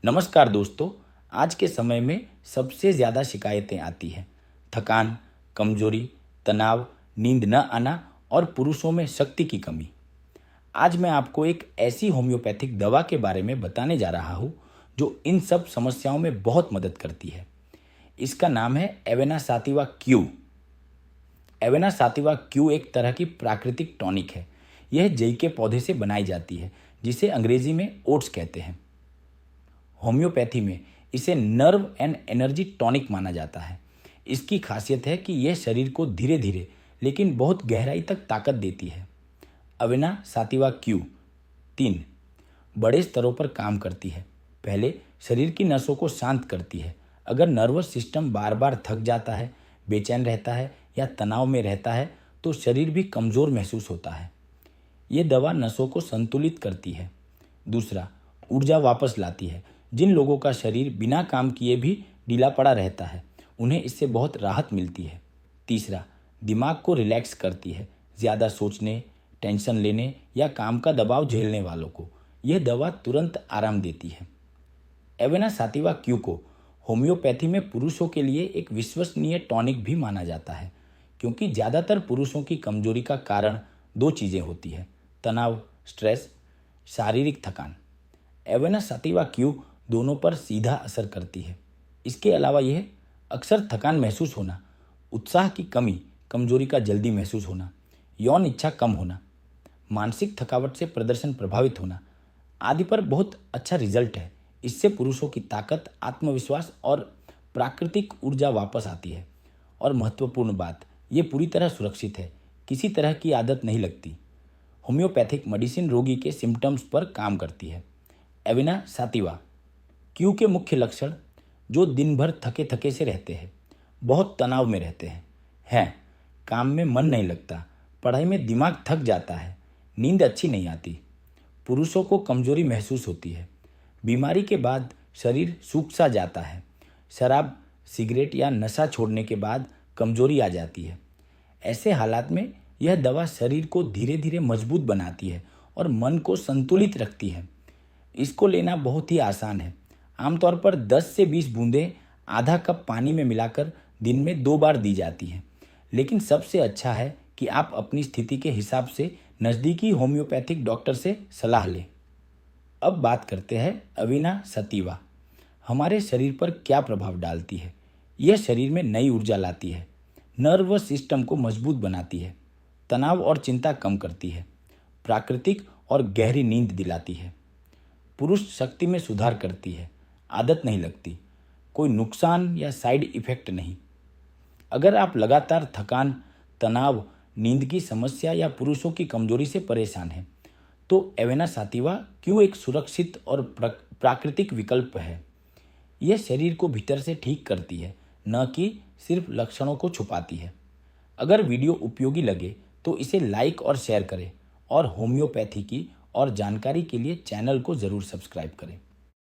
नमस्कार दोस्तों। आज के समय में सबसे ज़्यादा शिकायतें आती हैं थकान, कमजोरी, तनाव, नींद न आना और पुरुषों में शक्ति की कमी। आज मैं आपको एक ऐसी होम्योपैथिक दवा के बारे में बताने जा रहा हूँ जो इन सब समस्याओं में बहुत मदद करती है। इसका नाम है एवेना सातिवा क्यू। एवेना सातिवा क्यू एक तरह की प्राकृतिक टॉनिक है। यह जई के पौधे से बनाई जाती है जिसे अंग्रेजी में ओट्स कहते हैं। होम्योपैथी में इसे नर्व एंड एनर्जी टॉनिक माना जाता है। इसकी खासियत है कि यह शरीर को धीरे धीरे लेकिन बहुत गहराई तक ताकत देती है। अवेना सातिवा क्यू 3 बड़े स्तरों पर काम करती है। पहले शरीर की नसों को शांत करती है। अगर नर्वस सिस्टम बार बार थक जाता है, बेचैन रहता है या तनाव में रहता है तो शरीर भी कमज़ोर महसूस होता है। ये दवा नसों को संतुलित करती है। दूसरा, ऊर्जा वापस लाती है। जिन लोगों का शरीर बिना काम किए भी ढीला पड़ा रहता है उन्हें इससे बहुत राहत मिलती है। तीसरा, दिमाग को रिलैक्स करती है। ज़्यादा सोचने, टेंशन लेने या काम का दबाव झेलने वालों को यह दवा तुरंत आराम देती है। एवेना सातिवा क्यू को होम्योपैथी में पुरुषों के लिए एक विश्वसनीय टॉनिक भी माना जाता है क्योंकि ज़्यादातर पुरुषों की कमजोरी का कारण दो चीज़ें होती है: तनाव, स्ट्रेस, शारीरिक थकान। एवेना सातिवा क्यू दोनों पर सीधा असर करती है। इसके अलावा यह अक्सर थकान महसूस होना, उत्साह की कमी, कमजोरी का जल्दी महसूस होना, यौन इच्छा कम होना, मानसिक थकावट से प्रदर्शन प्रभावित होना आदि पर बहुत अच्छा रिजल्ट है। इससे पुरुषों की ताकत, आत्मविश्वास और प्राकृतिक ऊर्जा वापस आती है। और महत्वपूर्ण बात, ये पूरी तरह सुरक्षित है, किसी तरह की आदत नहीं लगती। होम्योपैथिक मेडिसिन रोगी के सिम्टम्स पर काम करती है। एवेना सातिवा क्यू के मुख्य लक्षण: जो दिन भर थके थके से रहते हैं, बहुत तनाव में रहते हैं, काम में मन नहीं लगता, पढ़ाई में दिमाग थक जाता है, नींद अच्छी नहीं आती, पुरुषों को कमजोरी महसूस होती है, बीमारी के बाद शरीर सूख सा जाता है, शराब, सिगरेट या नशा छोड़ने के बाद कमजोरी आ जाती है। ऐसे हालात में यह दवा शरीर को धीरे धीरे मजबूत बनाती है और मन को संतुलित रखती है। इसको लेना बहुत ही आसान है। आमतौर पर 10 से 20 बूंदें आधा कप पानी में मिलाकर दिन में 2 बार दी जाती हैं। लेकिन सबसे अच्छा है कि आप अपनी स्थिति के हिसाब से नज़दीकी होम्योपैथिक डॉक्टर से सलाह लें। अब बात करते हैं एवेना सातिवा हमारे शरीर पर क्या प्रभाव डालती है। यह शरीर में नई ऊर्जा लाती है, नर्वस सिस्टम को मजबूत बनाती है, तनाव और चिंता कम करती है, प्राकृतिक और गहरी नींद दिलाती है, पुरुष शक्ति में सुधार करती है, आदत नहीं लगती, कोई नुकसान या साइड इफ़ेक्ट नहीं। अगर आप लगातार थकान, तनाव, नींद की समस्या या पुरुषों की कमजोरी से परेशान हैं तो एवेना सातिवा क्यों एक सुरक्षित और प्राकृतिक विकल्प है। यह शरीर को भीतर से ठीक करती है, न कि सिर्फ लक्षणों को छुपाती है। अगर वीडियो उपयोगी लगे तो इसे लाइक और शेयर करें और होम्योपैथी की और जानकारी के लिए चैनल को ज़रूर सब्सक्राइब करें।